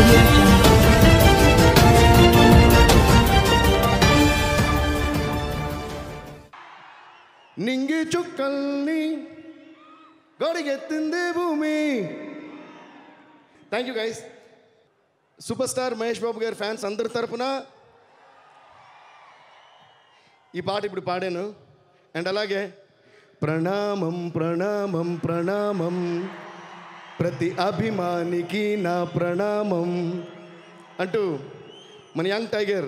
Audio Jungle. నింగి చుక్కల్ని గడిగెత్తింది భూమి. Thank you guys. Superstar Mahesh Babu గారి ఫ్యాన్స్ అందరి తరపున ఈ పాట ఇప్పుడు పాడాను. అండ్ అలాగే ప్రణామం ప్రణామం ప్రణామం ప్రతి అభిమానికి నా ప్రణామం అంటూ మన యంగ్ టైగర్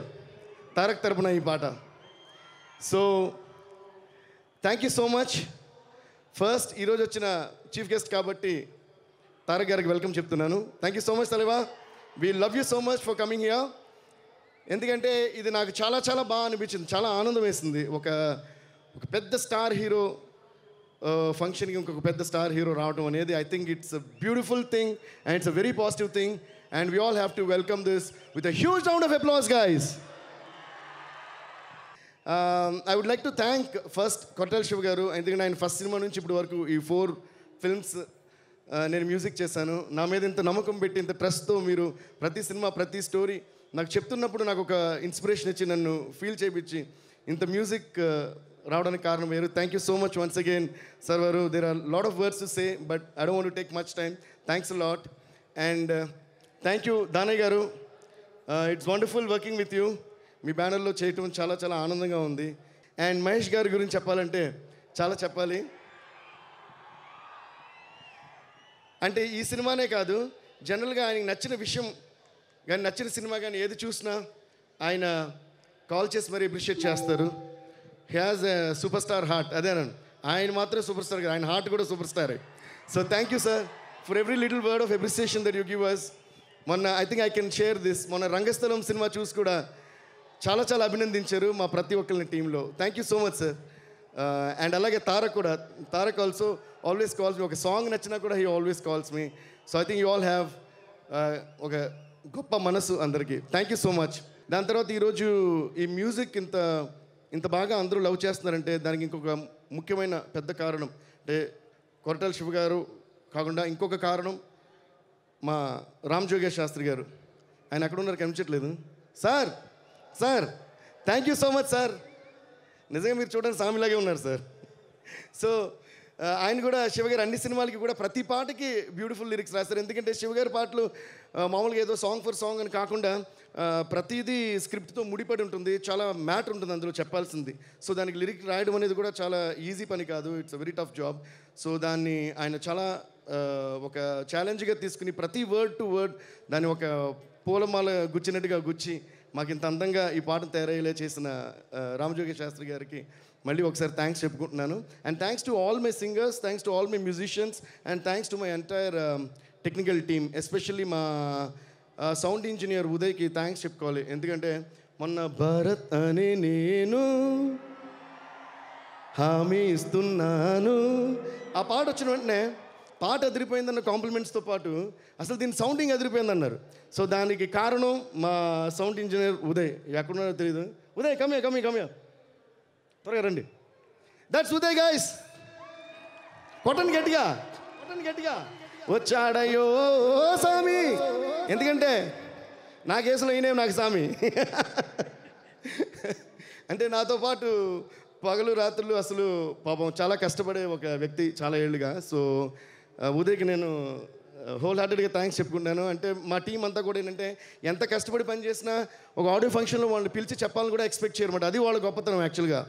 తారక్ తరపున ఈ పాట. So thank you so much. First ఈరోజు వచ్చిన చీఫ్ గెస్ట్ కాబట్టి తారక్ గారికి వెల్కమ్ చెప్తున్నాను. Thank you so much తలేవా. We love you so much for coming here. ఎందుకంటే ఇది నాకు చాలా చాలా బాగా అనిపించింది, చాలా ఆనందం వేసింది. ఒక పెద్ద స్టార్ హీరో ఫంక్షన్కి ఇంకొక పెద్ద స్టార్ హీరో రావడం అనేది I think it's a beautiful thing and it's a very positive thing and we all have to welcome this with a huge round of applause guys. I would like to thank first Kottala Shiva garu. ఎందుకంటే ఆయన first cinema నుంచి ఇప్పటి వరకు ఈ 4 films నేను music చేశాను. నా మీద ఇంత నమ్మకం పెట్టి ఇంత ట్రస్ట్తో మీరు ప్రతి సినిమా ప్రతి స్టోరీ నాకు చెప్తున్నప్పుడు నాకు ఒక ఇన్స్పిరేషన్ ఇచ్చి నన్ను ఫీల్ చేయించి ఇంత మ్యూజిక్ రావడానికి కారణం వేరు. Thank you so much once again sir వారు. There are lot of words to say but I don't want to take much time. Thanks a lot and thank you Danayya గారు. It's wonderful working with you. మీ బ్యానర్లో చేయటం చాలా చాలా ఆనందంగా ఉంది. And Mahesh గారి గురించి చెప్పాలంటే చాలా చెప్పాలి. అంటే ఈ సినిమానే కాదు, జనరల్గా ఆయనకి నచ్చిన విషయం కానీ నచ్చిన సినిమా కానీ ఏది చూసినా ఆయన కాల్ చేసి మరీ అప్రిషియేట్ చేస్తారు. He has a superstar heart. అదేనండి, ఆయన మాత్రమే సూపర్ స్టార్, ఆయన హార్ట్ కూడా సూపర్ స్టారే. So thank you sir for every little word of appreciation that you give us. మొన్న I think I can share this, మొన్న రంగస్థలం సినిమా చూసి కూడా చాలా చాలా అభినందించారు మా ప్రతి ఒక్కరిని టీంలో. Thank you so much sir. And అలాగే తారక్ కూడా, తారక్ ఆల్సో ఆల్వేస్ కాల్స్ మీ. ఒక సాంగ్ నచ్చినా కూడా he always calls me. So I think you all have ఒక గొప్ప మనసు అందరికీ. Thank you so much. దాని తర్వాత ఈరోజు ఈ మ్యూజిక్ ఇంత బాగా అందరూ లవ్ చేస్తున్నారంటే దానికి ఇంకొక ముఖ్యమైన పెద్ద కారణం అంటే కొరటాల శివ గారు కాకుండా ఇంకొక కారణం మా రామ్ జోగేష్ శాస్త్రి గారు. ఆయన ఎక్కడ ఉన్నారు కనిపించట్లేదు. Sir sir thank you so much sir. నిజంగా మీరు చూడడానికి సామిలాగే ఉన్నారు సార్. సో ఆయన కూడా శివగారు అన్ని సినిమాలకి కూడా ప్రతి పాటకి బ్యూటిఫుల్ లిరిక్స్ రాస్తారు. ఎందుకంటే శివగారి పాటలు మామూలుగా ఏదో సాంగ్ ఫర్ సాంగ్ అని కాకుండా ప్రతిదీ స్క్రిప్ట్తో ముడిపడి ఉంటుంది, చాలా మ్యాటర్ ఉంటుంది అందులో చెప్పాల్సింది. సో దానికి లిరిక్ రాయడం అనేది కూడా చాలా ఈజీ పని కాదు, it's a very tough job. So దాన్ని ఆయన చాలా ఒక ఛాలెంజ్గా తీసుకుని ప్రతి వర్డ్ టు వర్డ్ దాన్ని ఒక పూలమాల గుచ్చినట్టుగా గుచ్చి మాకు ఇంత అందంగా ఈ పాటను తయారయ్యేలా చేసిన రామజోగి శాస్త్రి గారికి మళ్ళీ ఒకసారి థ్యాంక్స్ చెప్పుకుంటున్నాను. And thanks to all my singers, thanks to all my musicians and thanks to my entire technical team, especially మా సౌండ్ ఇంజనీర్ ఉదయ్కి థ్యాంక్స్ చెప్పుకోవాలి. ఎందుకంటే మొన్న భారత్ అనే నేను హామీ ఇస్తున్నాను ఆ పాట వచ్చిన వెంటనే పాట అదిరిపోయిందన్న కాంప్లిమెంట్స్తో పాటు అసలు దీని సౌండింగ్ అదిరిపోయిందన్నారు. సో దానికి కారణం మా సౌండ్ ఇంజనీర్ ఉదయ్. ఎక్కడున్నారో తెలియదు. ఉదయ్ కమ్యా త్వరగా రండి. That's Uday guys. కొట్టండి గట్టిగా వచ్చాడయ్యో సామి. ఎందుకంటే నా కేసులో ఈయనేం నాకు సామి. అంటే నాతో పాటు పగలు రాత్రులు అసలు పాపం చాలా కష్టపడే ఒక వ్యక్తి చాలా ఏళ్ళుగా. సో ఉదయ్కి నేను హోల్ హార్టెడ్గా థ్యాంక్స్ చెప్పుకుంటాను. అంటే మా టీం అంతా కూడా ఏంటంటే ఎంత కష్టపడి పని చేసినా ఒక ఆడియో ఫంక్షన్లో వాళ్ళని పిలిచి చెప్పాలని కూడా ఎక్స్పెక్ట్ చేయరన్నమాట. అది వాళ్ళ గొప్పతనం యాక్చువల్గా.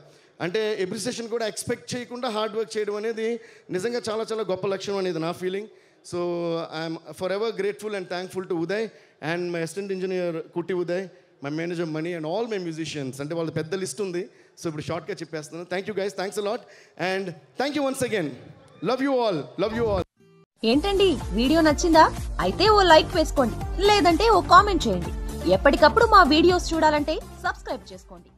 అంటే అప్రిసియేషన్ కూడా ఎక్స్పెక్ట్ చేయకుండా హార్డ్ వర్క్ చేయడం అనేది నిజంగా చాలా చాలా గొప్ప లక్ష్యం అనేది నా feeling. So I'm forever grateful and thankful to Uday and my assistant engineer Kutti Uday, my manager Mani and all my musicians. అంటే వాళ్ళ పెద్ద లిస్ట్ ఉంది. సో ఇప్పుడు షార్ట్గా చెప్పేస్తున్నాను. Thank you guys, thanks a lot and thank you once again. Love you all. ఏంటండి video నచ్చిందా? అయితే ఓ లైక్ వేసుకోండి, లేదంటే ఓ కామెంట్ చేయండి. ఎప్పటికప్పుడు మా వీడియోస్ చూడాలంటే సబ్స్క్రైబ్ చేసుకోండి.